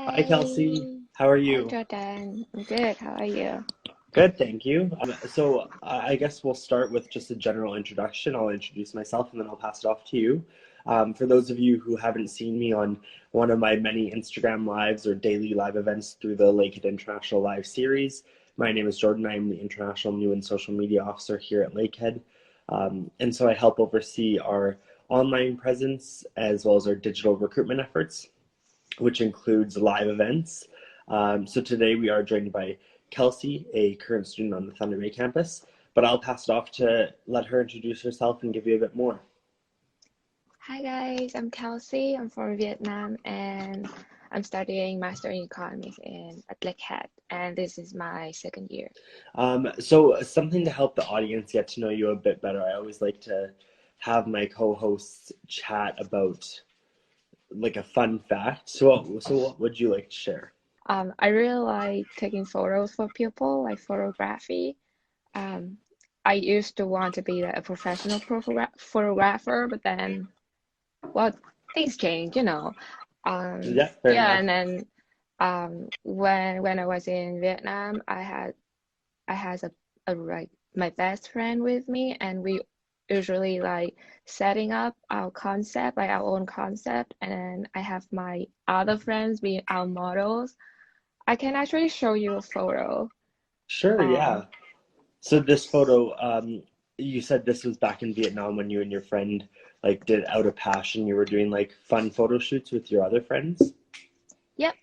Hi, Kelsey. Hi. How are Hi, you? Jordan. I'm good. How are you? Good, thank you. I guess we'll start with just a general introduction. I'll introduce myself and then I'll pass it off to you. For those of you who haven't seen me on one of my many Instagram lives or daily live events through the Lakehead International Live series, my name is Jordan. I'm the International New and Social Media Officer here at Lakehead. And so I help oversee our online presence as well as our digital recruitment efforts, which includes live events. So today we are joined by Kelsey, a current student on the Thunderwolf campus, but I'll pass it off to let her introduce herself and give you a bit more. Hi, guys. I'm Kelsey. I'm from Vietnam and I'm studying Master in Economics at Lakehead. And this is my second year. So something to help the audience get to know you a bit better. I always like to have my co-hosts chat about like a fun fact. So what would you like to share? I really like taking photos for people, like photography. Um, I used to want to be like, a professional photographer, but then, well, things change. Yeah, fair Yeah, enough. and then when I was in Vietnam, I had a like my best friend with me, and we usually like setting up our concept, like our own concept, and then I have my other friends being our models. I can actually show you a photo. Sure, Um, yeah. So this photo, you said this was back in Vietnam when you and your friend like did out of passion. You were doing like fun photo shoots with your other friends. yep.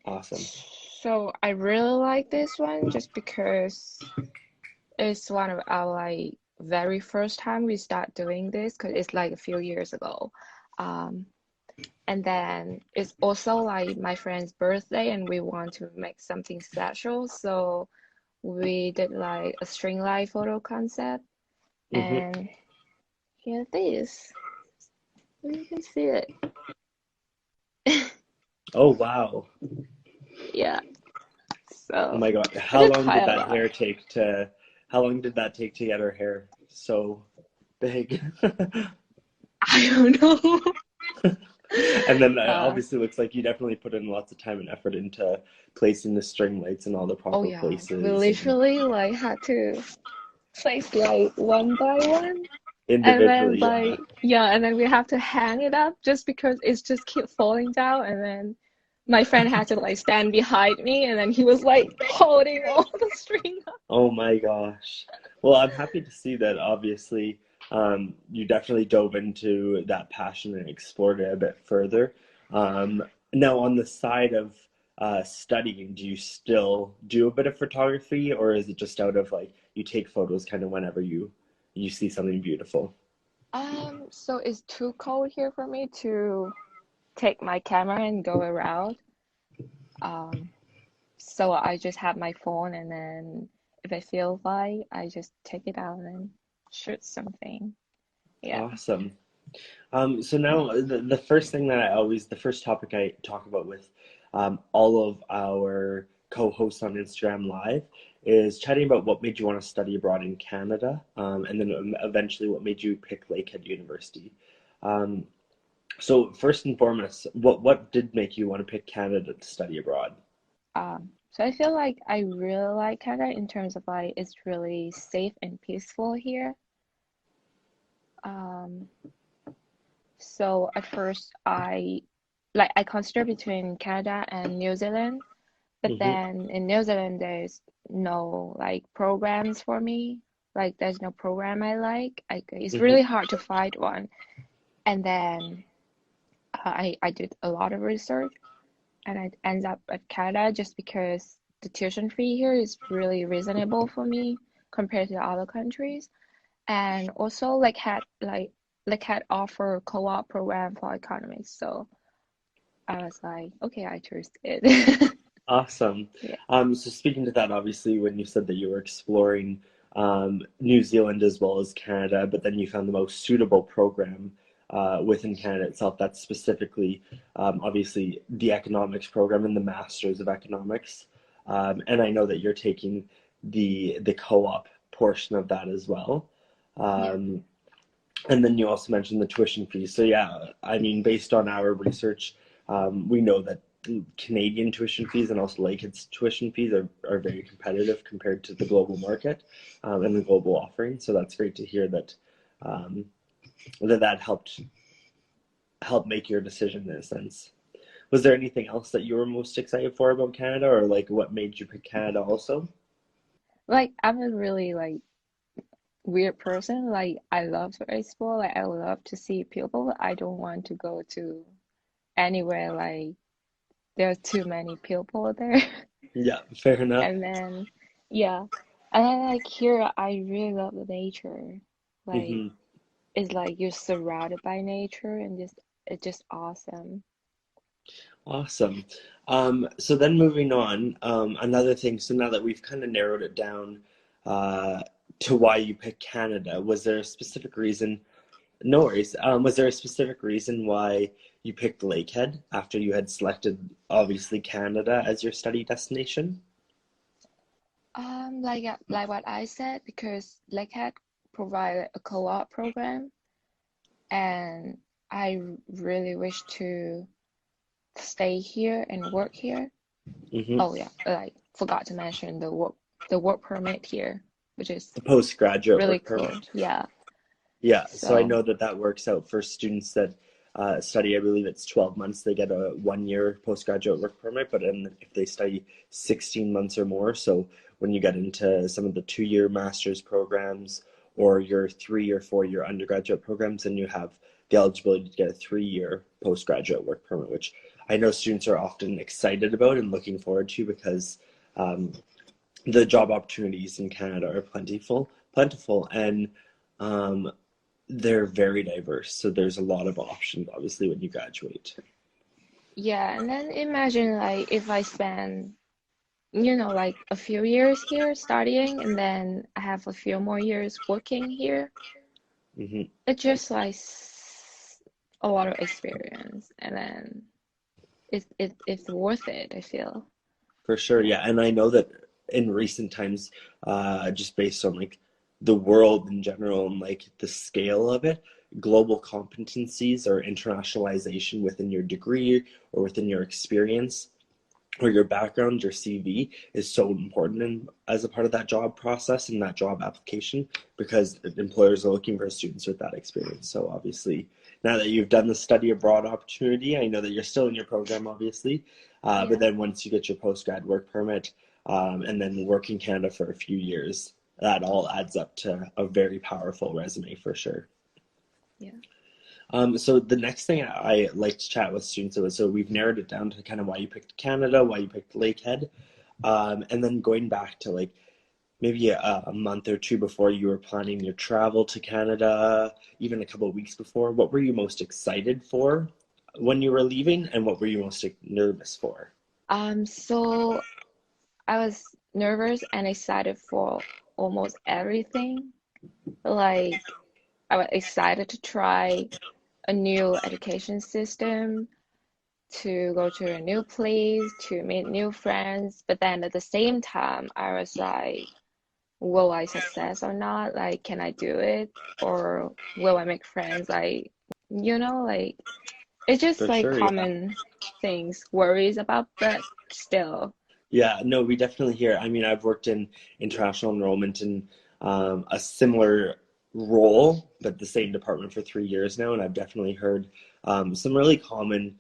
Awesome. So I really like this one just because it's one of our like very first time we start doing this because it's like a few years ago. Um, And then it's also like my friend's birthday, and we want to make something special. So we did like a string light photo concept. Hmm. And here it is. You can see it. Oh wow. Yeah. Oh So my God. I did quite a lot. How long did that take to get her hair so big? I don't know. And then Uh, obviously looks like you definitely put in lots of time and effort into placing the string lights in all the oh proper yeah, we places and literally like had to place like one by one. And then individually, yeah. like yeah, and then we have to hang it up just because it's just keep falling down. And then my friend had to like stand behind me, and then he was like holding all the string up. Oh my gosh. Well, I'm happy to see that obviously you definitely dove into that passion and explored it a bit further. Um, Now, on the side of studying, do you still do a bit of photography, or is it just out of like you take photos kind of whenever you see something beautiful? So it's too cold here for me to take my camera and go around. Um, so I just have my phone, and then if I feel like, I just take it out and shoot something. Yeah. Awesome. So now the first thing that the first topic I talk about with all of our co-hosts on Instagram Live is chatting about what made you want to study abroad in Canada, and then eventually what made you pick Lakehead University. Um, so first and foremost, what did make you want to pick Canada to study abroad? So I feel like I really like Canada in terms of like it's really safe and peaceful here. Um, so at first I considered between Canada and New Zealand, but Hmm. then in New Zealand there's no like programs for me. Like there's no program I like. It's Hmm. really hard to find one. And then I did a lot of research, and I end up at Canada just because the tuition fee here is really reasonable for me compared to other countries. And also like had offer co-op program for economics. So I was like, okay, I choose it. Awesome. Yeah. So speaking to that, obviously, when you said that you were exploring New Zealand as well as Canada, but then you found the most suitable program within Canada itself, that's specifically obviously the economics program and the Masters of Economics. And I know that you're taking the co-op portion of that as well. Yeah. Um, and then you also mentioned the tuition fees. So yeah, I mean, based on our research, we know that Canadian tuition fees and also Lakehead's tuition fees are very competitive compared to the global market and the global offering. So that's great to hear that um, that helped make your decision in a sense. Was there anything else that you were most excited for about Canada, or like what made you pick Canada also? Like I'm a really weird person. Like I love baseball. Like I love to see people. I don't want to go to anywhere like there are too many people there. Yeah, fair enough. And then yeah. And then like here I really love the nature. Like Hmm. it's like you're surrounded by nature and just it's just awesome. Awesome. So then moving on, another thing, so now that we've kind of narrowed it down uh, to why you picked Canada, was there a specific reason? No worries. Was there a specific reason why you picked Lakehead after you had selected, obviously, Canada as your study destination? Like what I said, because Lakehead provide a co-op program, and I really wish to stay here and work here. Hmm. Oh yeah, like forgot to mention the work permit here, which is The postgraduate really work cool. permit. Yeah. Yeah, so I So know that that works out for students that study, I believe it's 12 months, they get a 1 year postgraduate work permit, but if they study 16 months or more, so when you get into some of the 2 year master's programs or your 3 or 4 year undergraduate programs, then you have the eligibility to get a 3 year postgraduate work permit, which I know students are often excited about and looking forward to because um, the job opportunities in Canada are plentiful, and um, they're very diverse. So there's a lot of options, obviously, when you graduate. yeah, and then imagine like if I spend, like a few years here studying and then I have a few more years working here. Hmm. It's just like a lot of experience and then it's worth it, I feel. For sure, yeah. And I know that in recent times, just based on like the world in general and like the scale of it, global competencies or internationalization within your degree or within your experience or your background, your CV is so important as a part of that job process and that job application because employers are looking for students with that experience. So obviously, now that you've done the study abroad opportunity, I know that you're still in your program, obviously, but Yeah, then once you get your postgrad work permit and then work in Canada for a few years, that all adds up to a very powerful resume for sure. yeah. So the next thing I like to chat with students about, so we've narrowed it down to kind of why you picked Canada, why you picked Lakehead, and then going back to like maybe a month or two before you were planning your travel to Canada, even a couple of weeks before, what were you most excited for when you were leaving, and what were you most nervous for? So I was nervous and excited for almost everything. Like I was excited to try a new education system, to go to a new place, to meet new friends. But then at the same time, I was like, will I success or not? Like, can I do it? Or will I make friends? Like it's just For like sure, yeah. common things, worries about, but still, Yeah, no, we definitely hear. I mean, I've worked in international enrollment in a similar role, but the same department for 3 years now, and I've definitely heard some really common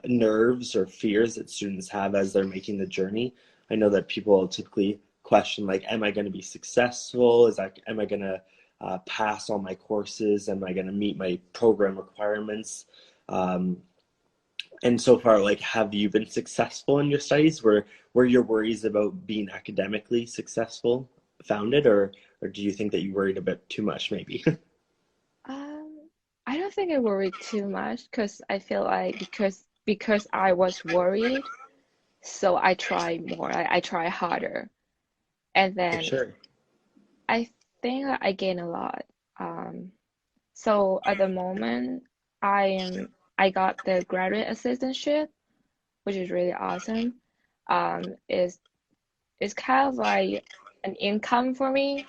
nerves or fears that students have as they're making the journey. I know that people typically question, like, am I going to be successful? Am I going to pass all my courses? Am I going to meet my program requirements? Um, and so far, like, have you been successful in your studies? Were your worries about being academically successful founded, or do you think that you worried a bit too much, maybe? um, I don't think I worried too much because I feel like because I was worried, so I try more. I try harder, and For then sure. I think I gain a lot. Um, so at the moment, I got the graduate assistantship, which is really awesome. Is It's kind of like an income for me.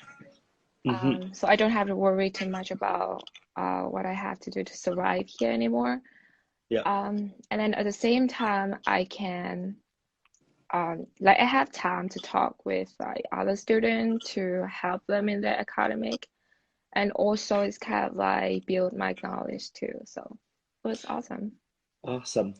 Hmm. So I don't have to worry too much about what I have to do to survive here anymore. Yeah. And then at the same time, I can like I have time to talk with like other students to help them in their academic, and also it's kind of like build my knowledge too. So it was awesome. Awesome.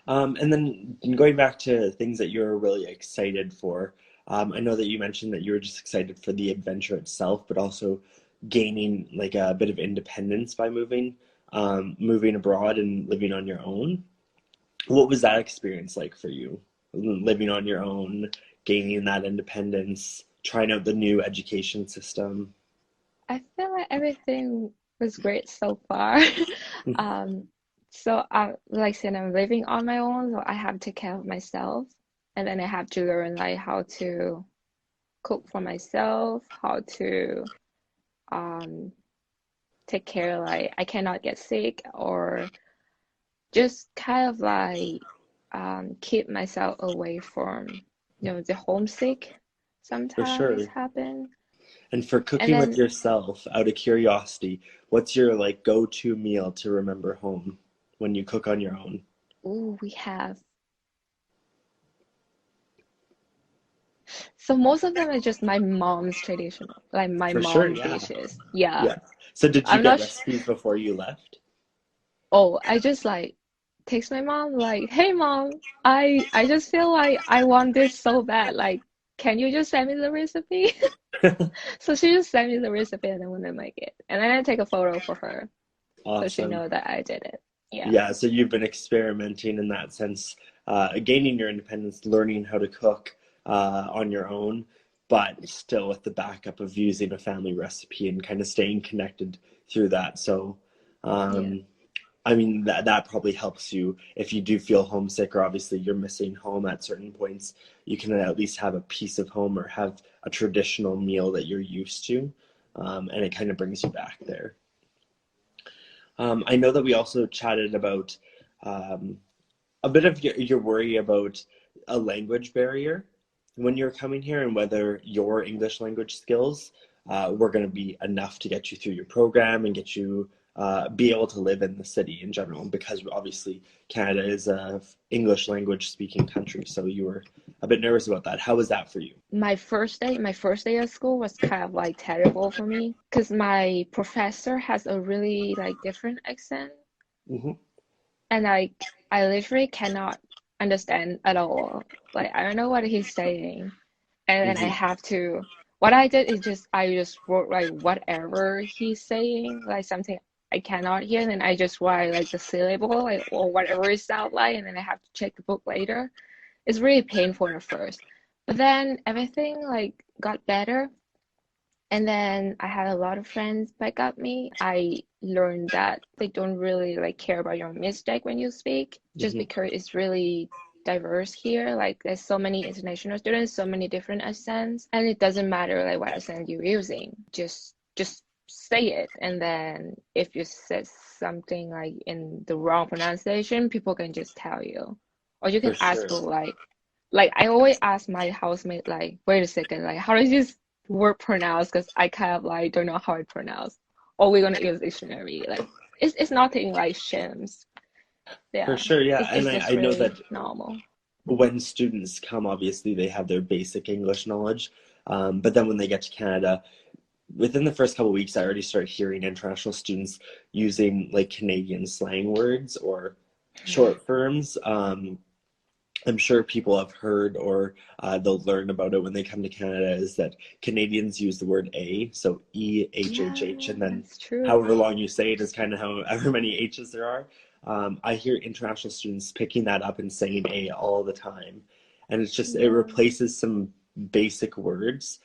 And then going back to things that you're really excited for, I know that you mentioned that you were just excited for the adventure itself, but also gaining like a bit of independence by moving abroad and living on your own. What was that experience like for you? Living on your own, gaining that independence, trying out the new education system. I feel like everything was great so far. Um, so like I said, I'm living on my own, so I have to take care of myself, and then I have to learn like how to cook for myself, how to um take care like I cannot get sick or just kind of like keep myself away from the homesick For sometimes sure. happen. And for And cooking with then yourself, out of curiosity, what's your like go-to meal to remember home when you cook on your own? ooh, we have so most of them are just my mom's traditional, like my For sure, mom yeah. dishes. Yeah. Yeah. So did you I'm get not recipes before you left? oh, I just like text my mom like, "Hey mom, I just feel like I want this so bad. Like, can you just send me the recipe?" So she just sent me the recipe and then when I make it. And then I take a photo for her so she Awesome. know that I did it. Yeah. Yeah, so you've been experimenting in that sense, gaining your independence, learning how to cook on your own, but still with the backup of using a family recipe and kind of staying connected through that. So, Yeah. um, I mean, that probably helps you if you do feel homesick or obviously you're missing home at certain points. You can at least have a piece of home or have a traditional meal that you're used to, and it kind of brings you back there. I know that we also chatted about um, a bit of your worry about a language barrier when you're coming here and whether your English language skills were going to be enough to get you through your program and get you be able to live in the city in general. Because obviously Canada is a English language speaking country, so you were a bit nervous about that. How was that for you? My first day of school was kind of like terrible for me because my professor has a really like different accent Hmm. and like I literally cannot understand at all. Like I don't know what he's saying. And then I Hmm. have to what I did is just I just wrote like whatever he's saying, like something I cannot hear, and then I just write like the syllable like or whatever it sounds like, and then I have to check the book later. It's really painful at first. But then everything like got better. And then I had a lot of friends back up me. I learned that they don't really like care about your mistake when you speak, just Hmm. because it's really diverse here. Like there's so many international students, so many different accents, and it doesn't matter like what accent you're using. Just say it. And then if you said something like in the wrong pronunciation, people can just tell you. Or you For can ask sure. for like I always ask my housemate like, wait a second, like how does this word pronounced? Because I kind of like don't know how it pronounced. Or we're gonna use dictionary. Like it's nothing like shims. For Yeah. sure, yeah. It's And just I know really that normal. when students come, obviously they have their basic English knowledge. But then when they get to Canada, within the first couple of weeks, I already start hearing international students using like Canadian slang words or short forms. I'm sure people have heard or they'll learn about it when they come to Canada is that Canadians use the word A, so EHHH, Yeah, and then that's true. however long you say it is kind of however many H's there are. I hear international students picking that up and saying A all the time. And it's just, it Yeah. replaces some basic words.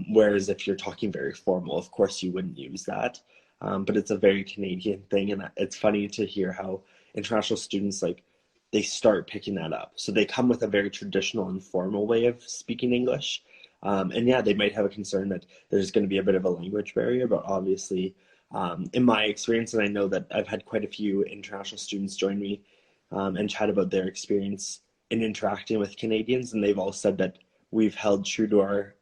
Whereas if you're talking very formal, of course you wouldn't use that. But it's a very Canadian thing. And it's funny to hear how international students like they start picking that up. So they come with a very traditional and formal way of speaking English. And yeah, they might have a concern that there's going to be a bit of a language barrier, but obviously, in my experience, and I know that I've had quite a few international students join me and chat about their experience in interacting with Canadians, and they've all said that we've held true to our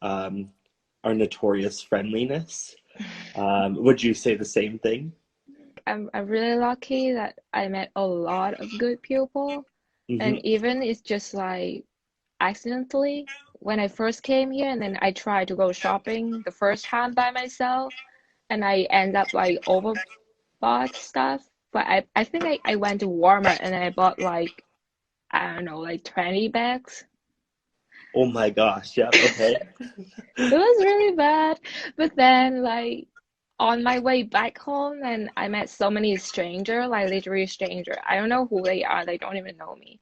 notorious friendliness. Would you say the same thing? I'm really lucky that I met a lot of good people, Hmm. and even it's just like accidentally when I first came here, and then I tried to go shopping the first time by myself, and I end up like overbought stuff. But I think I went to Walmart and I bought like I don't know like 20 bags. Oh my gosh. Yeah. Okay. It was really bad. But then like on my way back home and I met so many stranger, like literally stranger. I don't know who they are. They don't even know me.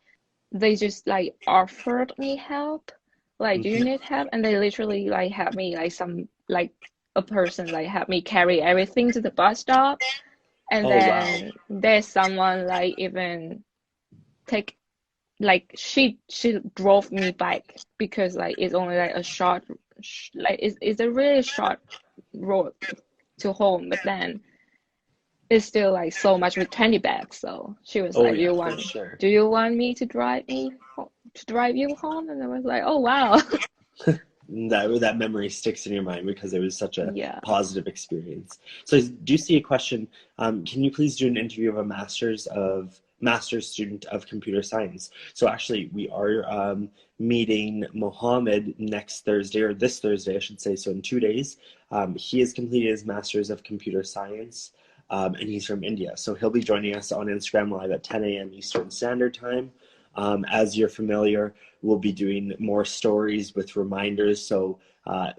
They just like offered me help. Like, do you Hmm. need help? And they literally like helped me like some like a person like helped me carry everything to the bus stop. And Oh wow. then there's someone like even take like she drove me back because like it's only like a short like it's a really short road to home, but then it's still like so much with 20 bags. So she was Oh like, yeah, for sure. do you want me to to drive you home? And I was like, oh wow. That memory sticks in your mind because it was such a Yeah. positive experience. So I do see a question. Can you please do an interview of a master's student of computer science? So actually, we are meeting Mohammed next Thursday, or this Thursday, I should say. So in 2 days, he has completed his master's of computer science, and he's from India. So he'll be joining us on Instagram Live at 10 a.m. Eastern Standard Time. As you're familiar, we'll be doing more stories with reminders. So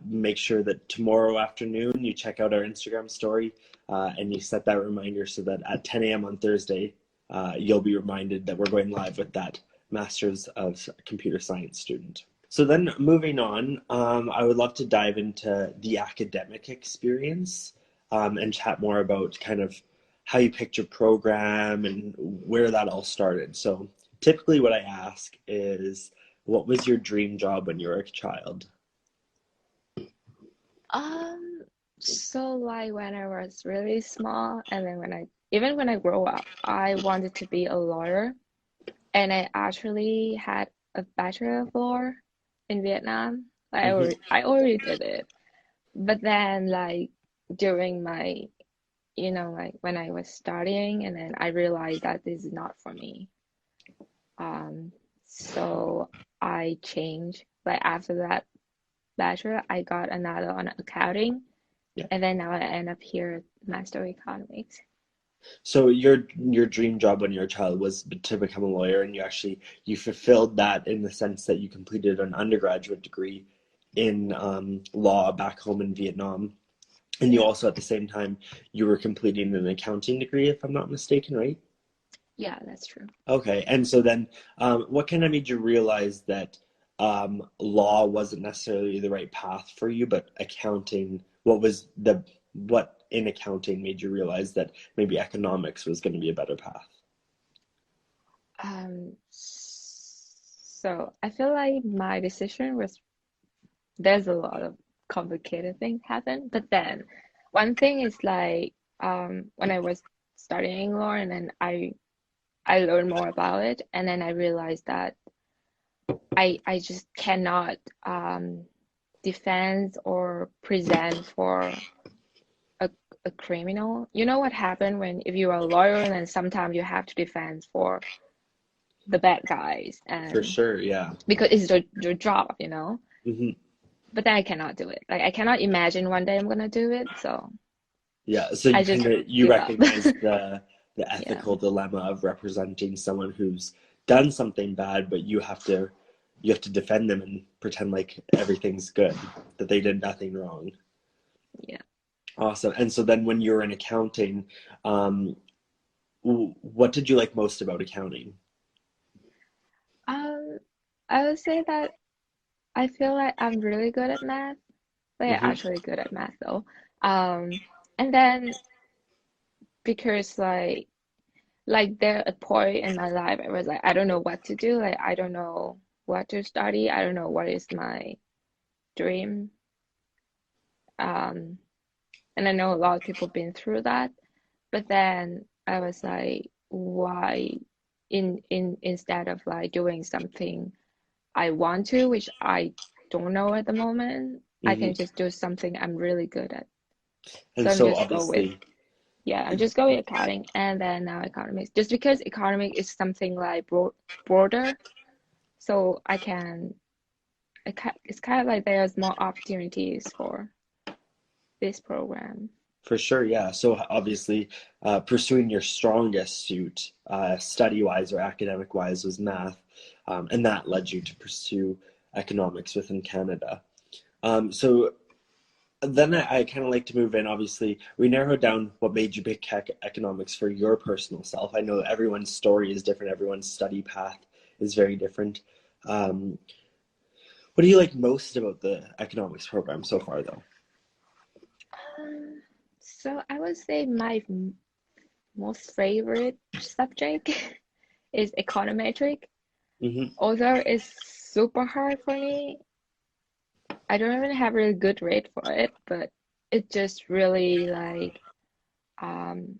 make sure that tomorrow afternoon you check out our Instagram story and you set that reminder so that at 10 a.m. on Thursday, you'll be reminded that we're going live with that Masters of Computer Science student. So then moving on, I would love to dive into the academic experience and chat more about kind of how you picked your program and where that all started. So typically what I ask is, what was your dream job when you were a child? Um, so like when I was really small and then even when I grow up, I wanted to be a lawyer and I actually had a Bachelor of Law in Vietnam. Like Hmm. I already did it. But then like during my, like when I was studying and then I realized that this is not for me. Um, so I changed. Like after that bachelor, I got another on accounting, Yeah. and then now I end up here at Master of Economics. So your dream job when you were a child was to become a lawyer, and you fulfilled that in the sense that you completed an undergraduate degree in law back home in Vietnam, and you Yeah, also at the same time you were completing an accounting degree, if I'm not mistaken, right? yeah, that's true. Okay, and so then, what kind of made you realize that law wasn't necessarily the right path for you, but accounting, what in accounting made you realize that maybe economics was going to be a better path? So I feel like my decision was there's a lot of complicated things happen, but then one thing is like when I was studying law and then I learned more about it and then I realized that I just cannot defend or present for a, a criminal. You know what happened when if you're a lawyer and then sometimes you have to defend for the bad guys For and sure, yeah. because it's your job. Hmm. But then I cannot do it. Like I cannot imagine one day I'm gonna do it, so Yeah, so I you just you give up. recognize the Yeah, ethical dilemma of representing someone who's done something bad, but you have to defend them and pretend like everything's good, that they did nothing wrong. yeah. Awesome. And so then when you were in accounting, um, what did you like most about accounting? Um, I would say that I feel like I'm really good at math. Like Hmm. actually good at math though. Um, and then because like there a point in my life I was like I don't know what to do. Like I don't know what to study. I don't know what is my dream. Um, and I know a lot of people been through that. But then I was like, why instead of like doing something I want to, which I don't know at the moment, I Hmm. can just do something I'm really good at. So And I'm so just go with obviously Yeah, I'm just going accounting and then now economics. Just because economics is something like broader, so it's kind of like there's more opportunities for this program. For sure, yeah. So obviously, pursuing your strongest suit, study-wise or academic-wise, was math, and that led you to pursue economics within Canada. So then I kind of like to move in. Obviously, we narrowed down what made you pick economics for your personal self. I know everyone's story is different, everyone's study path is very different. Um, what do you like most about the economics program so far, though? So I would say my most favorite subject is econometric. Hmm. Although it's super hard for me, I don't even have a really good rate for it, but it's just really like um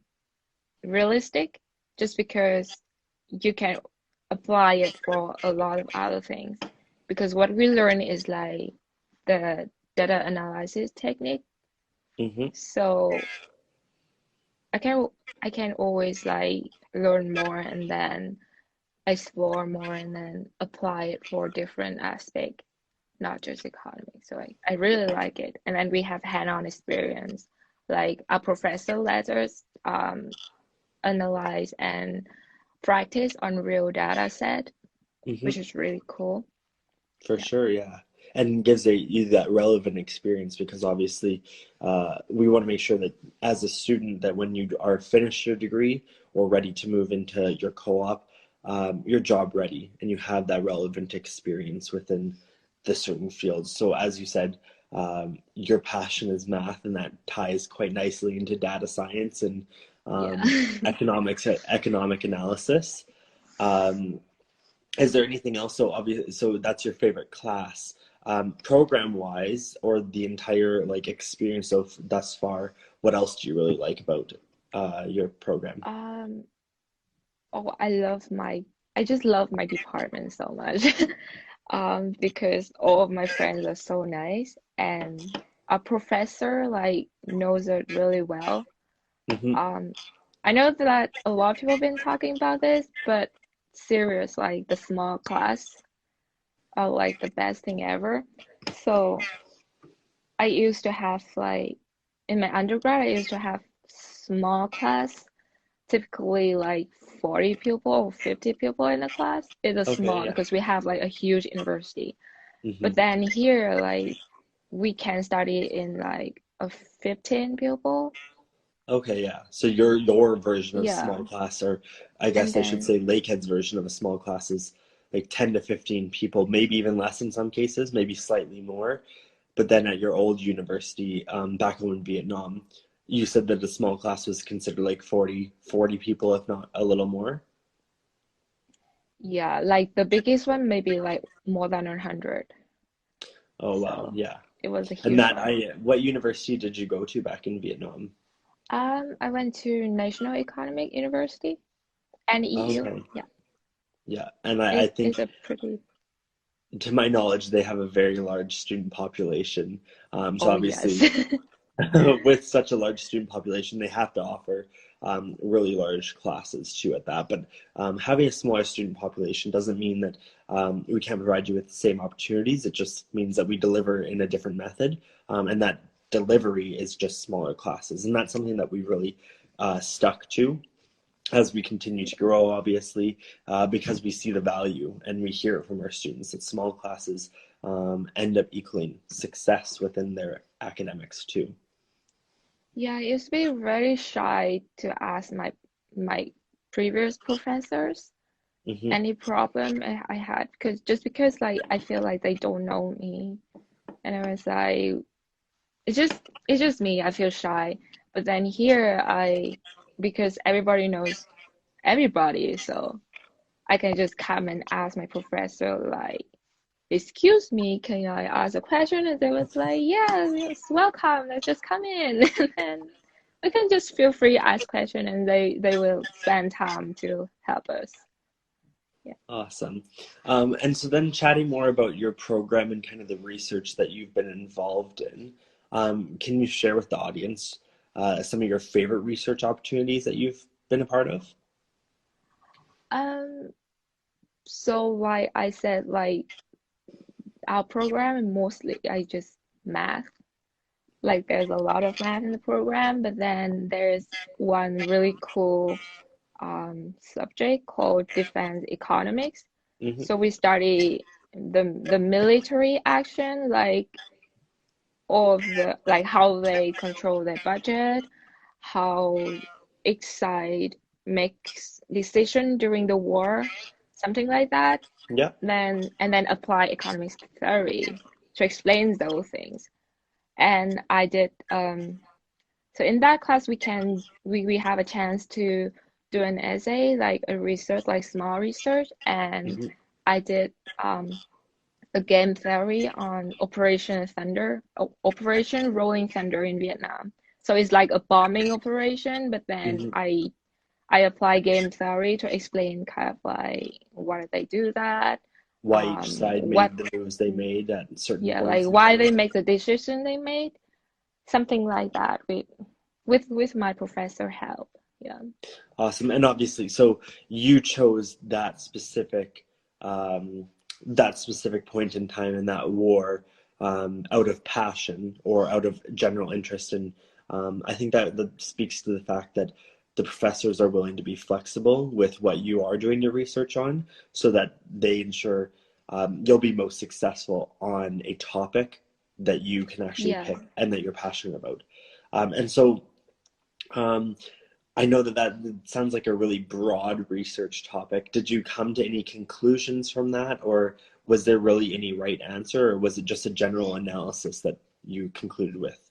realistic just because you can apply it for a lot of other things. Because what we learn is like the data analysis technique. Hmm. So I can I can always like learn more and then explore more and then apply it for different aspect, not just economy. So I really like it. And then we have hand-on experience. Like our professor let us analyze and practice on real data set, Hmm. which is really cool. For Yeah. sure, yeah. And gives you that relevant experience because obviously we want to make sure that as a student that when you are finished your degree or ready to move into your co-op, you're job ready and you have that relevant experience within the certain fields. So as you said, your passion is math and that ties quite nicely into data science and Yeah. economic analysis. Um, is there anything else? So obviously, so that's your favorite class. Program wise, or the entire like experience of thus far, what else do you really like about your program? Um, oh, I just love my department so much. Because all of my friends are so nice and our professor like knows it really well. Hmm. Um, I know that a lot of people have been talking about this, but serious, like the small class are like the best thing ever. So I used to have like in my undergrad, I used to have small class, typically like 40 people or 50 people in the class. It's a Okay, small yeah. because we have like a huge university. But Hmm. then here, like we can study in like a 15 people. Okay, yeah. So your version of Yeah. small class, or I And guess I should then say Lakehead's version of a small class is like 10 to 15 people, maybe even less in some cases, maybe slightly more. But then at your old university, back home in Vietnam, you said that a small class was considered like 40 people, if not a little more. yeah, like the biggest one maybe like more than 100. Oh wow, So yeah. it was a And huge that one. what university did you go to back in Vietnam? I went to National Economic University, NEU. Okay, Yeah, yeah. And I it's think a pretty. to my knowledge, they have a very large student population. So Oh yes. obviously, with such a large student population, they have to offer really large classes too at that. But having a smaller student population doesn't mean that we can't provide you with the same opportunities. It just means that we deliver in a different method, and that delivery is just smaller classes. And that's something that we really stuck to as we continue to grow, obviously, because we see the value and we hear it from our students that small classes end up equaling success within their academics too. Yeah, I used to be very shy to ask my previous professors Hmm. any problem I had because like I feel like they don't know me and I was like it's just me. I feel shy. But then here because everybody knows everybody, so I can just come and ask my professor like, "Excuse me, can I ask a question?" And they was like, "Yeah, yes, welcome. Let's just come in." And then we can just feel free to ask question and they will spend time to help us. Yeah. Awesome. And so then chatting more about your program and kind of the research that you've been involved in, can you share with the audience some of your favorite research opportunities that you've been a part of? Um, so like I said, like our program mostly I just math. Like there's a lot of math in the program, but then there's one really cool subject called defense economics. Hmm. So we study the military action, like all of the like how they control their budget, how each side makes decision during the war, something like that. Yeah. Then apply economics theory to explain those things. And I did so in that class we have a chance to do an essay, like a research, like small research, and Hmm. I did a game theory on Operation Rolling Thunder in Vietnam. So it's like a bombing operation, but then Hmm. I apply game theory to explain kind of like why did they do that, Why each side what made the moves they made at certain yeah, like points in why time. they make the decision they made, something like that with my professor help. Yeah. Awesome. And obviously, so you chose um, that specific point in time in that war out of passion or out of general interest. And I think that speaks to the fact that the professors are willing to be flexible with what you are doing your research on so that they ensure you'll be most successful on a topic that you can actually Yeah. pick and that you're passionate about. And so, um, I know that sounds like a really broad research topic. Did you come to any conclusions from that, or was there really any right answer, or was it just a general analysis that you concluded with?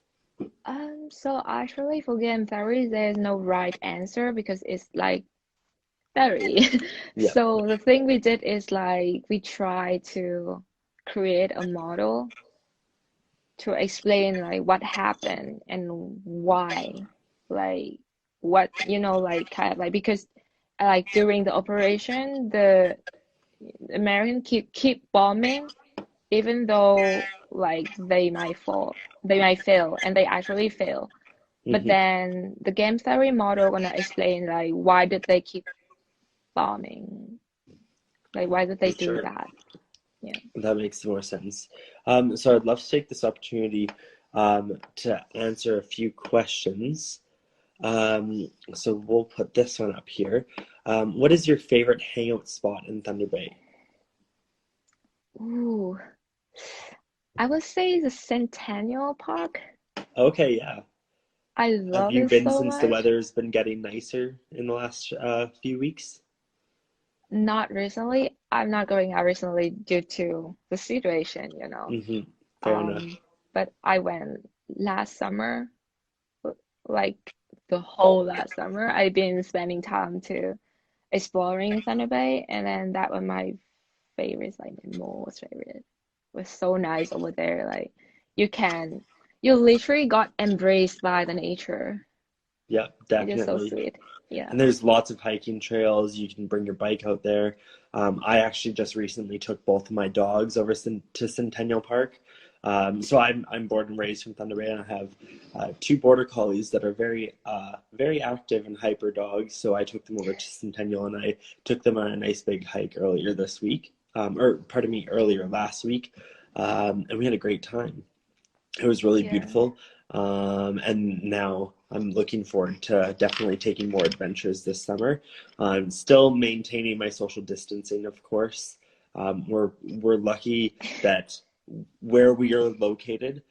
So actually for game theory, there's no right answer because it's like theory. Yeah. So the thing we did is like we try to create a model to explain like what happened and why. Like what, like kind of like because like during the operation, the American keep bombing even though like they might fail, and they actually fail. But Hmm. then the game theory model gonna explain like why did they keep bombing? Like why did they For do sure. that? Yeah. That makes more sense. So I'd love to take this opportunity to answer a few questions. So we'll put this one up here. What is your favorite hangout spot in Thunder Bay? Ooh, I would say the Centennial Park. Okay, yeah. I Have love you it been so since the much. weather's been getting nicer in the last few weeks? Not recently. I'm not going out recently due to the situation, Hmm. Fair enough. Um, but I went last summer, like the whole last summer. I've been spending time to exploring Thunder Bay, and then that was my favorite, like my most favorite. It was so nice over there. Like you can, you literally got embraced by the nature. Yeah, It is so definitely. sweet. Yeah. And there's lots of hiking trails. You can bring your bike out there. I actually just recently took both of my dogs over to Centennial Park. So I'm born and raised from Thunder Bay, and I have two border collies that are very active and hyper dogs. So I took them over to Centennial, and I took them on a nice big hike earlier this week, or pardon me, earlier last week, and we had a great time. It was really Yeah. beautiful. And now I'm looking forward to definitely taking more adventures this summer. I'm still maintaining my social distancing, of course. We're lucky that where we are located,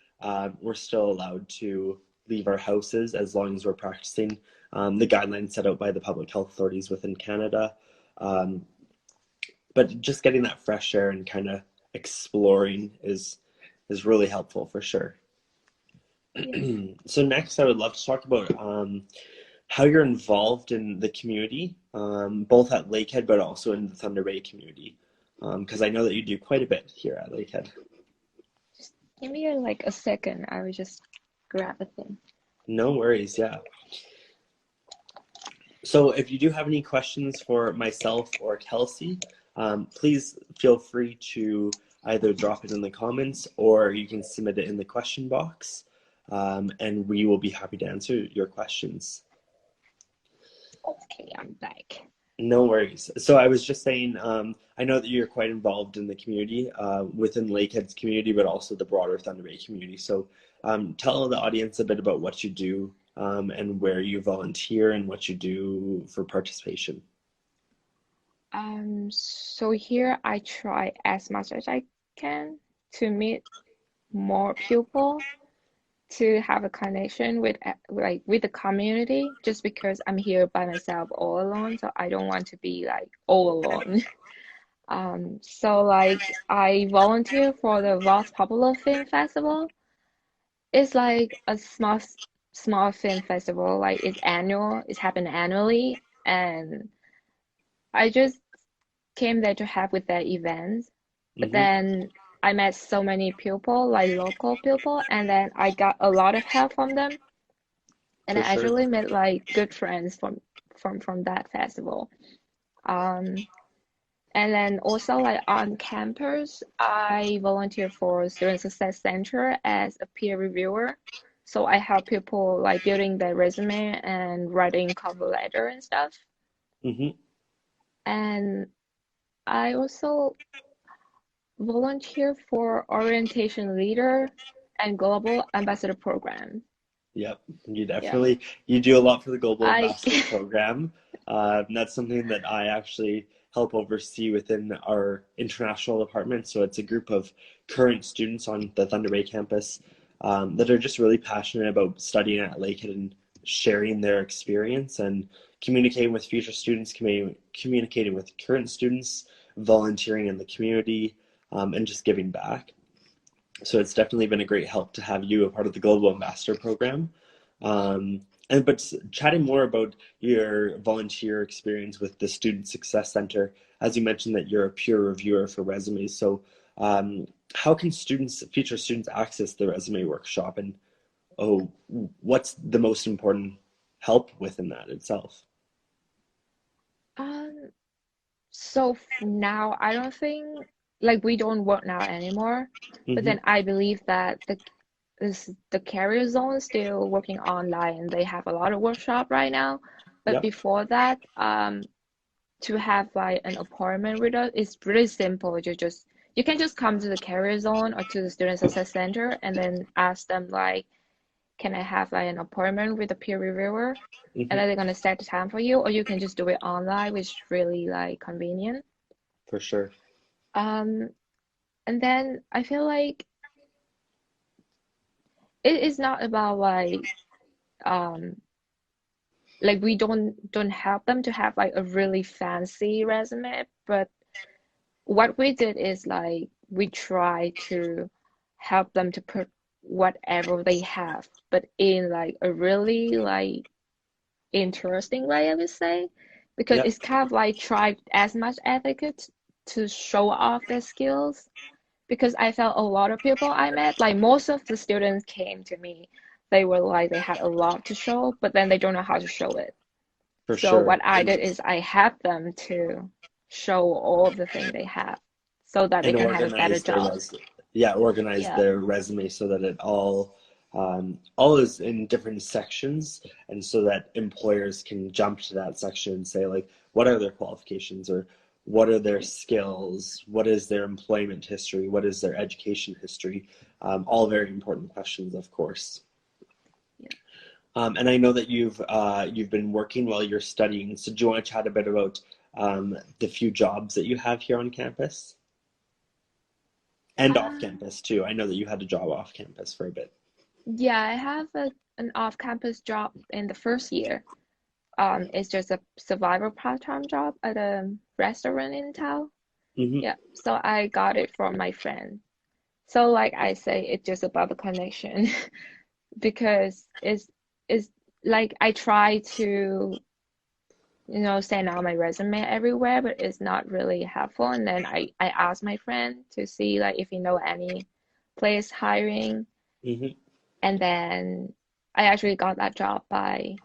we're still allowed to leave our houses as long as we're practicing the guidelines set out by the public health authorities within Canada. Um, but just getting that fresh air and kind of exploring is really helpful for sure. Yeah. So next, I would love to talk about how you're involved in the community, both at Lakehead but also in the Thunder Bay community, because I know that you do quite a bit here at Lakehead. Just give me like a second. I will just grab a thing. No worries, yeah. So if you do have any questions for myself or Kelsey, please feel free to either drop it in the comments or you can submit it in the question box. and we will be happy to answer your questions. Okay, I'm back. No worries. So I was just saying, I know that you're quite involved in the community, within Lakehead's community, but also the broader Thunder Bay community. So tell the audience a bit about what you do, and where you volunteer and what you do for participation. So here I try as much as I can to meet more people, to have a connection with like with the community, just because I'm here by myself all alone, so I don't want to be like all alone. So like I volunteer for the Ross Popular Film Festival. It's like a small film festival, like it's annual, it's happened annually, and I just came there to help with their events. But Hmm. then I met so many people, like local people, and then I got a lot of help from them. And I For sure. actually met like good friends from that festival. Um, and then also like on campus, I volunteer for Student Success Center as a peer reviewer. So I help people like building their resume and writing cover letter and stuff. Hmm. And I also volunteer for orientation leader and global ambassador program. Yep, you Yeah. definitely you do a lot for the Global I Ambassador Program. And that's something that I actually help oversee within our international department. So it's a group of current students on the Thunder Bay campus, that are just really passionate about studying at Lakehead and sharing their experience and communicating with future students, communicating with current students, volunteering in the community, and just giving back. So it's definitely been a great help to have you a part of the Global Ambassador Program. But chatting more about your volunteer experience with the Student Success Center, as you mentioned that you're a peer reviewer for resumes. So how can future students access the resume workshop, and what's the most important help within that itself? um so now I don't think like we don't work now anymore, but Hmm. then I believe that the career zone is still working online and they have a lot of workshop right now. But Yep. before that, to have like an appointment with us, it's really simple. You can just come to the career zone or to the student success center and then ask them like, can I have like an appointment with a peer reviewer? And Hmm. then they're gonna set the time for you, or you can just do it online, which is really like convenient. For sure. Um, and then I feel like it is not about um like we don't help them to have like a really fancy resume, but what we did is like we try to help them to put whatever they have, but in like a really like interesting way, I would say, because Yep. it's kind of like try as much as they could to show off their skills. Because I felt a lot of people I met, like most of the students came to me, they were like they had a lot to show, but then they don't know how to show it. For So sure. what I And did is I helped them to show all of the things they have so that they and can have a better organize their job. organize Yeah. their resume so that it all is in different sections, and so that employers can jump to that section and say like what are their qualifications, or what are their skills, what is their employment history, what is their education history, all very important questions, of course. Yeah. And I know that you've been working while you're studying, so do you want to chat a bit about the few jobs that you have here on campus? And off Um, campus too. I know that you had a job off campus for a bit. yeah, I have an off-campus job in the first year. It's just a survival part-time job at a restaurant in town. Hmm. Yeah, so I got it from my friend. So like I say, it's just about the connection because it's like I try to send out my resume everywhere, but it's not really helpful. And then I asked my friend to see like if you know any place hiring, Hmm. and then I actually got that job by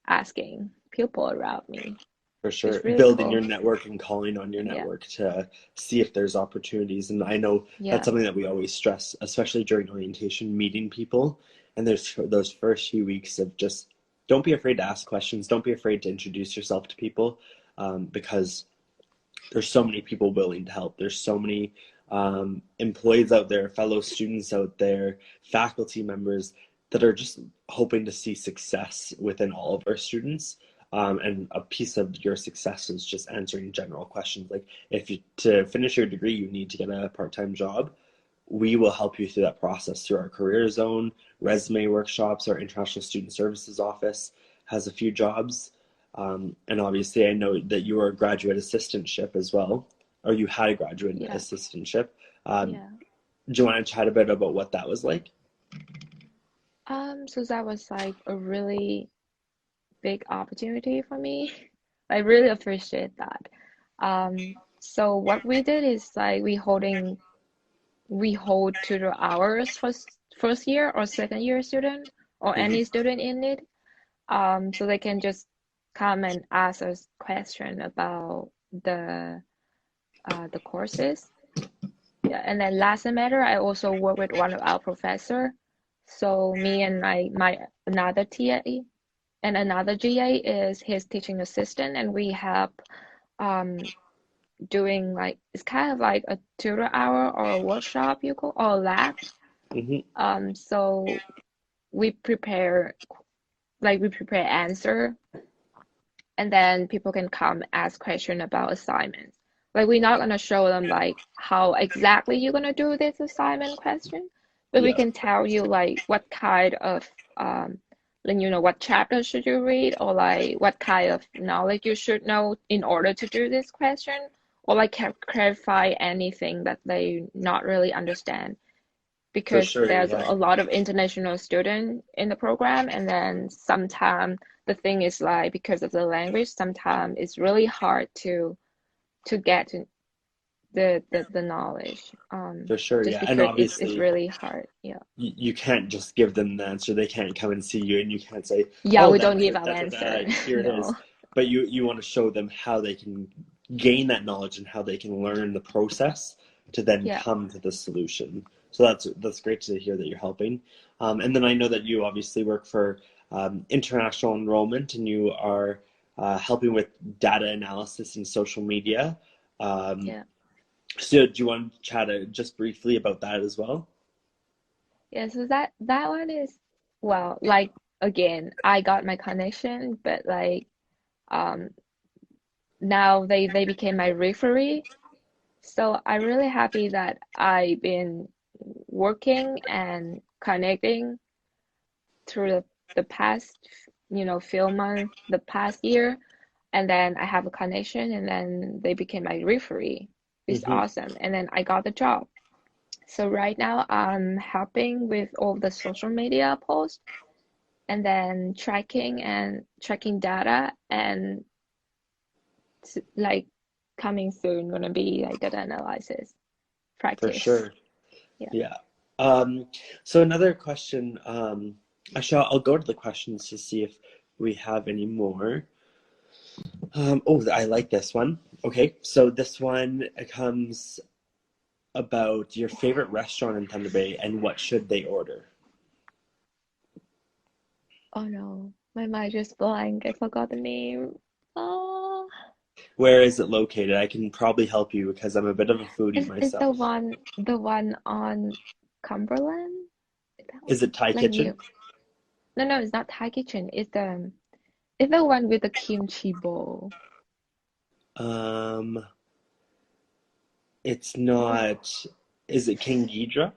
asking people around me, For which sure. is really Building your cool. network and calling on your Yeah, network to see if there's opportunities. And I know that's yeah, something that we always stress, especially during orientation, meeting people And there's those first few weeks of just don't be afraid to ask questions. Don't be afraid to introduce yourself to people, because there's so many people willing to help. There's so many employees out there, fellow students out there, faculty members that are just hoping to see success within all of our students. And a piece of your success is just answering general questions. Like if you, to finish your degree, you need to get a part-time job. We will help you through that process through our career zone, resume workshops. Our international student services office has a few jobs. And obviously I know that you are a graduate assistantship as well, or you had a graduate Yeah. assistantship. Yeah. Do you want to chat a bit about what that was like? So that was like a really big opportunity for me. I really appreciate that. So what we did is like we hold tutor hours for first year or second year student or Mm-hmm. any student in need. So they can just come and ask us question about the courses. Yeah, and then last semester I also work with one of our professor. So me and my another TA and another GA is his teaching assistant, and we have um doing like it's kind of like a tutor hour or a workshop you call or a lab. Mm-hmm. So we prepare we prepare answer, and then people can come ask question about assignments. Like we're not gonna show them like how exactly you're gonna do this assignment question, but we Yeah, can tell you like what kind of then what chapter should you read, or like what kind of knowledge you should know in order to do this question, or like clarify anything that they not really understand, for because sure. there's Yeah. a lot of international students in the program, and then sometimes the thing is like because of the language, sometimes it's really hard to get the knowledge. For sure. Just Yeah. And because it's obviously really hard. Yeah. you can't just give them the answer. They can't come and see you and you can't say, Yeah, oh, we that don't was give it. our Da, da, da, answer. here it is. No. But you want to show them how they can gain that knowledge and how they can learn the process to then Yeah. come to the solution. So that's great to hear that you're helping. And then I know that you obviously work for international enrollment and you are helping with data analysis and social media. Um, Yeah. so do you want to chat just briefly about that as well? Yeah, so that one is, well, like again, I got my connection, but like um now they became my referee. So I'm really happy that I've been working and connecting through the past, few months, the past year, and then I have a connection, and then they became my referee. It's Hmm. awesome. And then I got the job. So right now I'm helping with all the social media posts, and then tracking data, and like coming soon gonna be like data analysis For practice. sure. Yeah. Yeah. Um, so another question, actually, I'll go to the questions to see if we have any more. Oh, I like this one. Okay, so this one comes about your favorite restaurant in Thunder Bay and what should they order? Oh no, my mind just blank. I forgot the name. Oh, Where is it located? I can probably help you because I'm a bit of a foodie is the myself. one on Cumberland? Is that one? Is it Thai Like Kitchen? new? No, no, it's not Thai Kitchen. It's the one with the kimchi bowl. Um, it's Is it? not. Is it King Ghidra?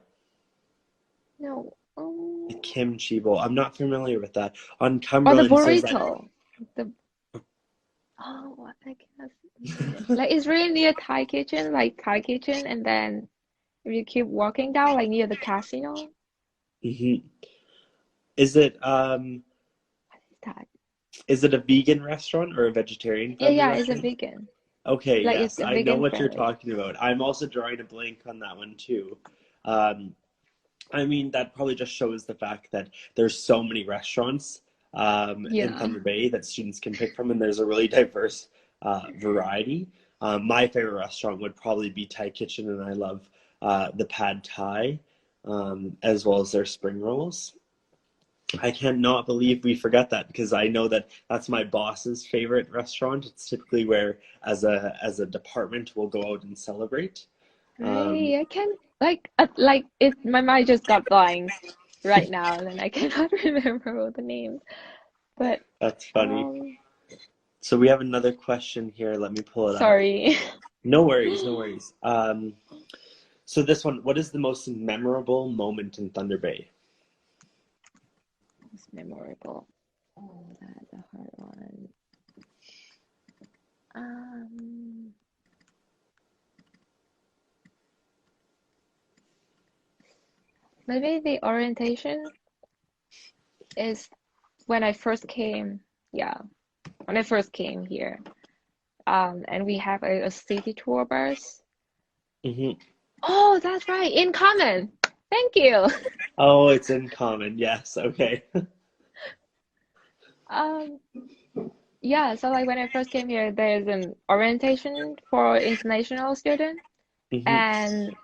No. The Oh, kimchi bowl. I'm not familiar with that. On or the Cumberland, so is that burrito. The what I cannot remember it. Like it's really near Thai Kitchen, like Thai Kitchen, and then if you keep walking down, like near the casino, hmm Is it what is that? is it a vegan restaurant or a vegetarian Yeah, friendly yeah, it's a restaurant? vegan. Okay, Like it's yes, a I know vegan what you're friendly. talking about. I'm also drawing a blank on that one too. Um, I mean, that probably just shows the fact that there's so many restaurants in Yeah. Thunder Bay that students can pick from, and there's a really diverse variety. My favorite restaurant would probably be Thai Kitchen, and I love the pad Thai as well as their spring rolls. I cannot believe we forgot that because I know that that's my boss's favorite restaurant. It's typically where, as a department, we'll go out and celebrate. Um, Right, I can like it. My mind just got blank right now, and then I cannot remember all the names. But that's funny. um, So we have another question here. Let me pull it up. sorry. No worries, no worries. So this one, what is the most memorable moment in Thunder Bay? It's memorable. Oh, that's a hard one. Um, Maybe the orientation is when I first came. Yeah, when I first came here. And we have a city tour bus. Hmm. Oh, that's right, in common. Thank you. Oh, it's in common. Yes. Okay. Um, yeah, so like when I first came here, there's an orientation for international students, Hmm. and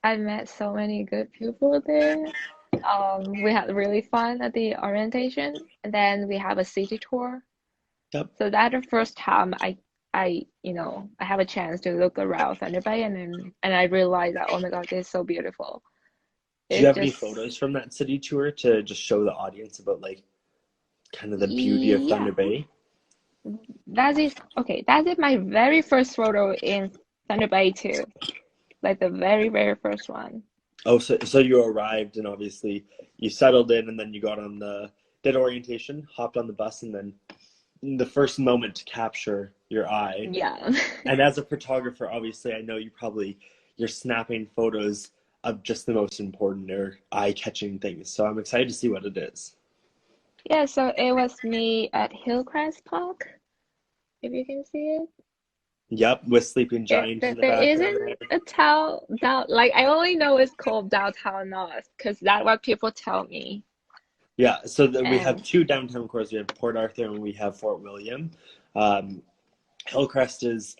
I met so many good people there. We had really fun at the orientation, and then we have a city tour. Yep. So that's the first time I have a chance to look around Thunder Bay, and I realized that, oh my God, this is so beautiful. Do you It have any just, photos from that city tour to just show the audience about like kind of the beauty of yeah, Thunder Bay? that is okay. That is my very first photo in Thunder Bay too, like the very, very first one. Oh, so you arrived and obviously you settled in and then you got on the did orientation, hopped on the bus, and then the first moment to capture your eye. Yeah. And as a photographer, obviously, I know you're snapping photos of just the most important or eye-catching things. So I'm excited to see what it is. Yeah, so it was me at Hillcrest Park, if you can see it. Yep, with Sleeping Yeah, Giant in there, the there background there. isn't a town down, like I only know it's called downtown north because that's what people tell me. Yeah, so we have And two downtown cores. We have Port Arthur and we have Fort William. Um, Hillcrest is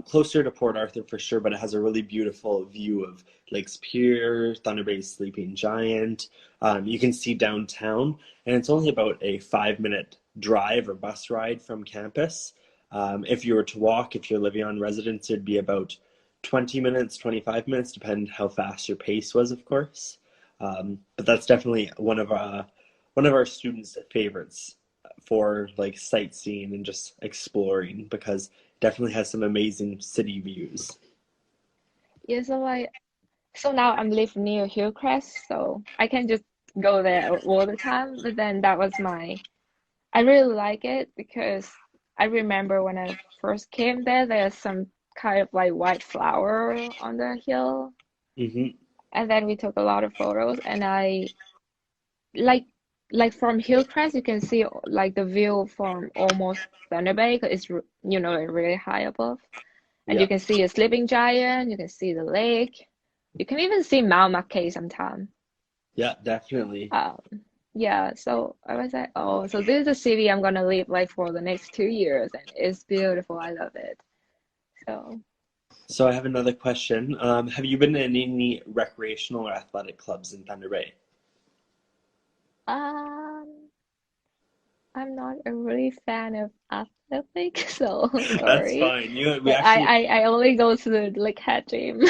closer to Port Arthur for sure, but it has a really beautiful view of Lake Superior, Thunder Bay Sleeping Giant. You can see downtown, and it's only about a 5 minute drive or bus ride from campus. If you were to walk, if you're living on residence, it'd be about 20 minutes, 25 minutes, depending how fast your pace was, of course. But that's definitely one of our students' favorites for like sightseeing and just exploring because it definitely has some amazing city views. yeah, so now I'm living near Hillcrest, so I can just go there all the time. But then I really like it because I remember when I first came there, there's some kind of like white flower on the hill, Hmm. and then we took a lot of photos, and I like like from Hillcrest, you can see like the view from almost Thunder Bay 'cause it's really high above, and you Yeah, can see a sleeping giant, you can see the lake, you can even see Mount Mackay sometime. yeah, definitely. Um, yeah, so I was like, oh, so this is a city I'm gonna live like for the next 2 years, and it's beautiful. I love it. So, So I have another question. Have you been in any recreational or athletic clubs in Thunder Bay? um, I'm not a really fan of athletics, so That's sorry. fine. We But actually I only go to the Lakehead gym.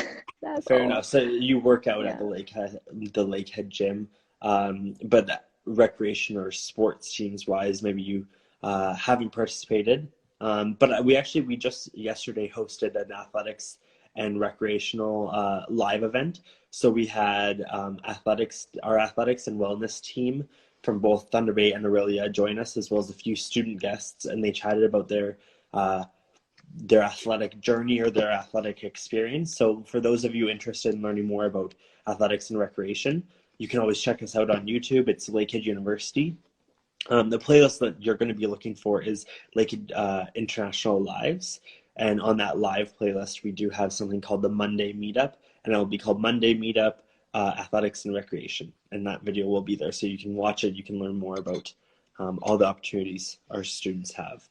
That's fair all. enough. So you work out at Yeah. the Lakehead gym, but recreation or sports teams wise, maybe you haven't participated. But we just yesterday hosted an athletics and recreational live event. So we had our athletics and wellness team from both Thunder Bay and Aurelia join us, as well as a few student guests, and they chatted about uh, their athletic journey or their athletic experience. So, for those of you interested in learning more about athletics and recreation, you can always check us out on YouTube. It's Lakehead University. The playlist that you're going to be looking for is Lakehead International Lives. And on that live playlist, we do have something called the Monday Meetup, and it will be called Monday Meetup Athletics and Recreation. And that video will be there. So you can watch it, you can learn more about all the opportunities our students have.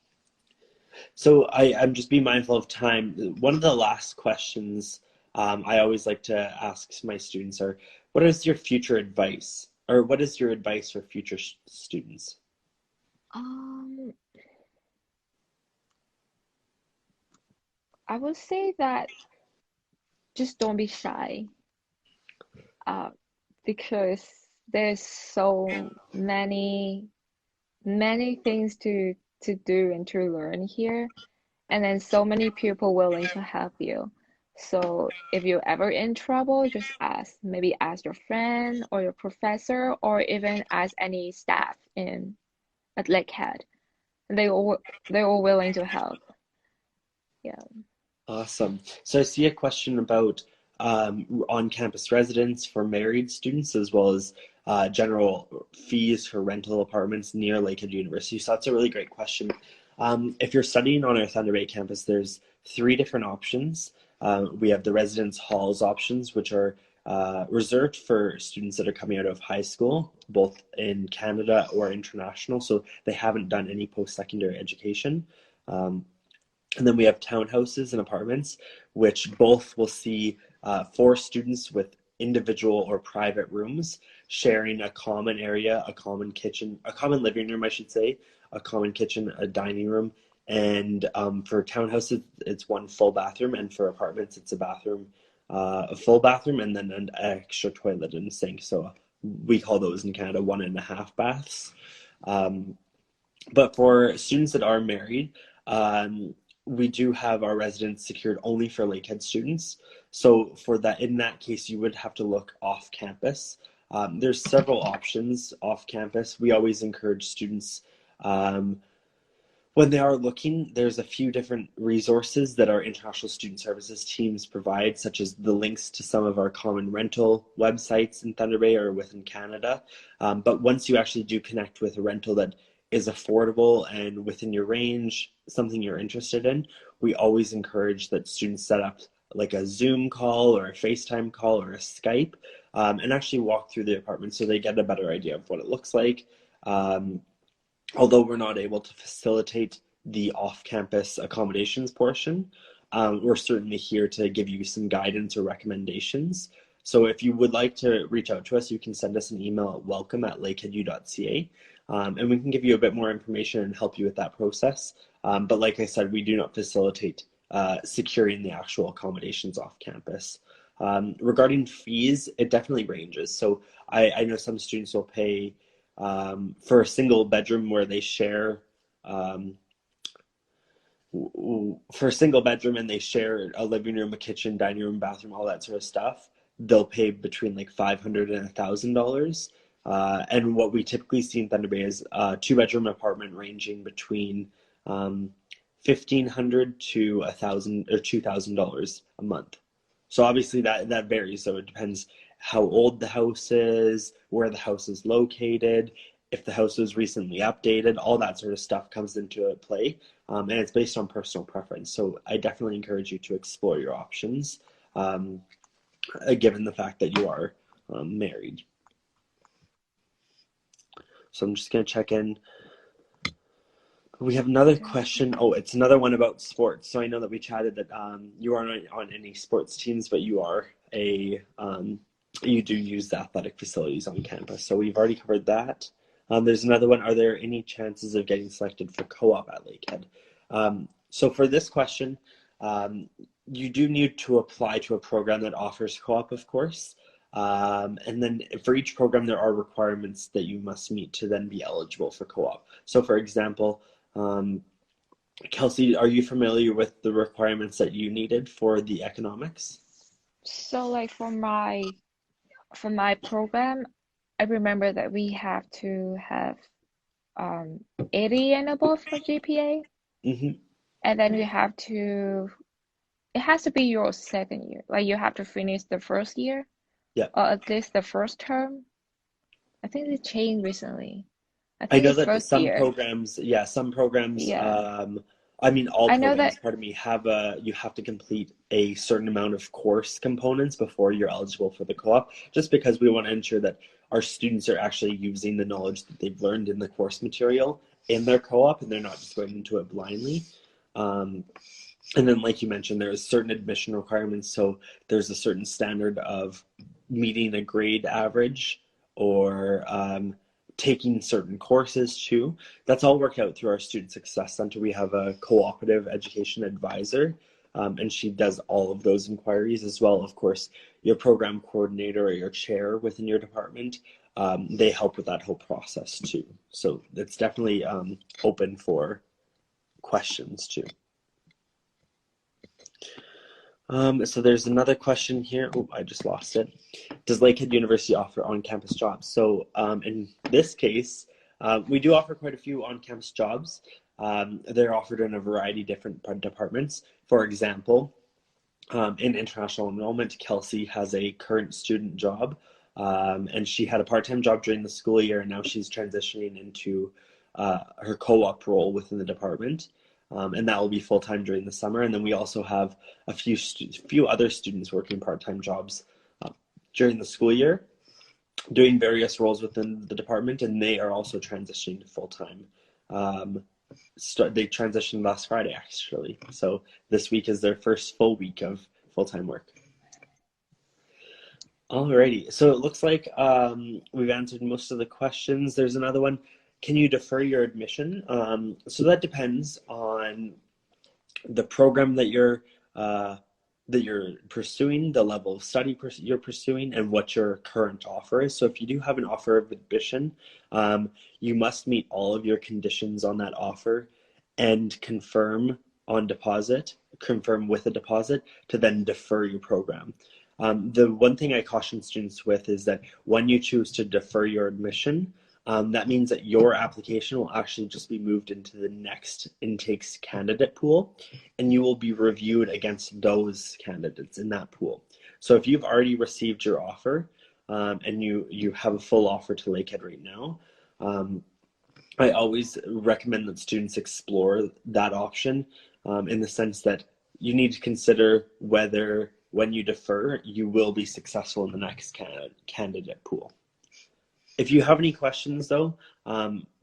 So I'm just being mindful of time. One of the last questions I always like to ask my students are, what is your future advice or what is your advice for future students? Um, I would say that just don't be shy, uh, because there's so many things to do and to learn here, and then so many people willing to help you. So if you're ever in trouble, just ask. Maybe ask your friend or your professor, or even ask any staff in at Lakehead. They're all willing to help. Yeah. Awesome. So I see a question about on-campus residence for married students as well as general fees for rental apartments near Lakehead University. So that's a really great question. If you're studying on our Thunder Bay campus, there's three different options. We have the residence halls options, which are reserved for students that are coming out of high school, both in Canada or international. So they haven't done any post-secondary education. Um, and then we have townhouses and apartments, which both will see four students with individual or private rooms sharing a common area, a common kitchen, a common living room, I should say, a common kitchen, a dining room. And for townhouses, it's one full bathroom, and for apartments, it's a bathroom, a full bathroom, and then an extra toilet and sink. So we call those in Canada 1.5 baths. Um, but for students that are married, we do have our residence secured only for Lakehead students. So for that, in that case, you would have to look off campus. There's several options off campus. We always encourage students um, when they are looking, there's a few different resources that our international student services teams provide, such as the links to some of our common rental websites in Thunder Bay or within Canada. But once you actually do connect with a rental that is affordable and within your range, something you're interested in, we always encourage that students set up like a Zoom call or a FaceTime call or a Skype, and actually walk through the apartment so they get a better idea of what it looks like. Um, Although we're not able to facilitate the off-campus accommodations portion, we're certainly here to give you some guidance or recommendations. So if you would like to reach out to us, you can send us an email at welcome@lakeheadu.ca, and we can give you a bit more information and help you with that process. But like I said, we do not facilitate securing the actual accommodations off campus. Regarding fees, it definitely ranges. So I know some students will pay for a single bedroom where they share um, for a single bedroom and they share a living room, a kitchen, dining room, bathroom, all that sort of stuff. They'll pay between like $500 and $1,000. And what we typically see in Thunder Bay is a two-bedroom apartment ranging between 1,500 to 1,000 or $2,000 a month. So obviously that varies. So it depends how old the house is, where the house is located, if the house was recently updated, all that sort of stuff comes into play. And it's based on personal preference. So I definitely encourage you to explore your options, um, given the fact that you are married. So I'm just going to check in. We have another question. Oh, it's another one about sports. So I know that we chatted that you aren't on any sports teams, but you are you do use the athletic facilities on campus. So we've already covered that. There's another one. Are there any chances of getting selected for co-op at Lakehead? So for this question, you do need to apply to a program that offers co-op, of course. And then for each program, there are requirements that you must meet to then be eligible for co-op. So for example, Kelsey, are you familiar with the requirements that you needed for the economics? So like for my program, I remember that we have to have 80 and above for GPA, Mm-hmm. and then you have to it has to be your second year. Like you have to finish the first year, Yeah. or at least the first term. I think they changed recently. I I think know it's that first some year. programs, yeah, some programs, Yeah. I mean, all I know that. programs, pardon me, you have to complete a certain amount of course components before you're eligible for the co-op, just because we want to ensure that our students are actually using the knowledge that they've learned in the course material in their co-op, and they're not just going into it blindly. Um, and then, like you mentioned, there's certain admission requirements. So there's a certain standard of meeting a grade average or taking certain courses too. That's all worked out through our Student Success Center. We have a cooperative education advisor, and she does all of those inquiries as well. Of course, your program coordinator or your chair within your department, they help with that whole process too. So it's definitely open for questions too. So there's another question here. Oh, I just lost it. Does Lakehead University offer on-campus jobs? So in this case, we do offer quite a few on-campus jobs. They're offered in a variety of different departments. For example, in international enrollment, Kelsey has a current student job, and she had a part-time job during the school year, and now she's transitioning into her co-op role within the department. And that will be full-time during the summer. And then we also have a few other students working part-time jobs during the school year, doing various roles within the department, and they are also transitioning to full-time. They transitioned last Friday, actually. So this week is their first full week of full-time work. Alrighty, so it looks like we've answered most of the questions. There's another one. Can you defer your admission? So that depends on the program that you're pursuing, the level of study you're pursuing, and what your current offer is. So if you do have an offer of admission, you must meet all of your conditions on that offer and confirm with a deposit to then defer your program. The one thing I caution students with is that when you choose to defer your admission, that means that your application will actually just be moved into the next intake's candidate pool, and you will be reviewed against those candidates in that pool. So if you've already received your offer and you have a full offer to Lakehead right now, I always recommend that students explore that option in the sense that you need to consider whether when you defer, you will be successful in the next candidate pool. If you have any questions, though,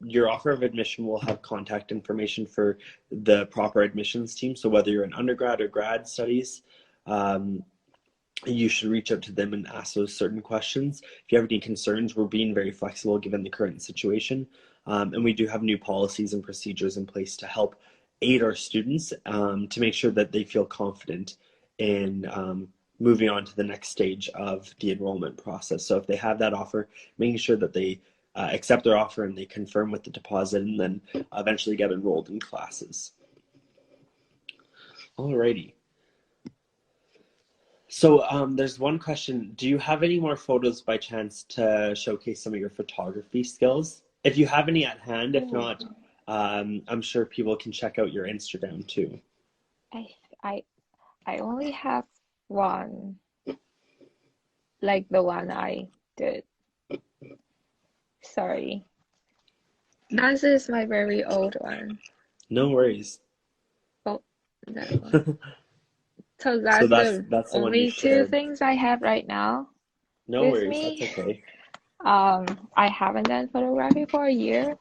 your offer of admission will have contact information for the proper admissions team. So whether you're in undergrad or grad studies, you should reach out to them and ask those certain questions. If you have any concerns, we're being very flexible given the current situation. And we do have new policies and procedures in place to help aid our students to make sure that they feel confident in moving on to the next stage of the enrollment process. So if they have that offer, making sure that they accept their offer and they confirm with the deposit and then eventually get enrolled in classes. Alrighty. So there's one question. Do you have any more photos by chance to showcase some of your photography skills? If you have any at hand, if not, I'm sure people can check out your Instagram too. I only have one, like the one I did. Sorry. This is my very old one. No worries. Oh, that one. So that's the only two things I have right now. No with worries, me. that's okay. I haven't done photography for a year.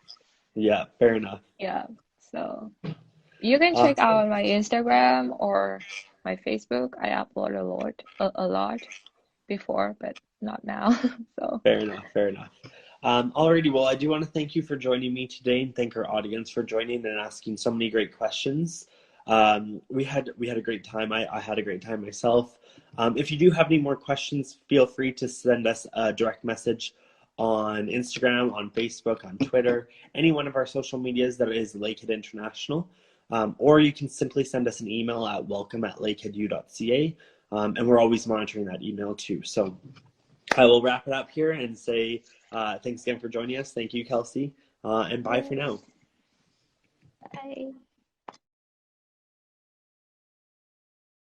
Yeah, fair enough. Yeah, so you can check out my Instagram or my Facebook. I upload a lot before, but not now. So fair enough. Alrighty, well, I do want to thank you for joining me today and thank our audience for joining and asking so many great questions. We had a great time. I had a great time myself. If you do have any more questions, feel free to send us a direct message on Instagram, on Facebook, on Twitter, any one of our social medias that is Lakehead International. Or you can simply send us an email at welcome@lakeheadu.ca, and we're always monitoring that email too. So I will wrap it up here and say thanks again for joining us. Thank you, Kelsey, and bye for now. bye.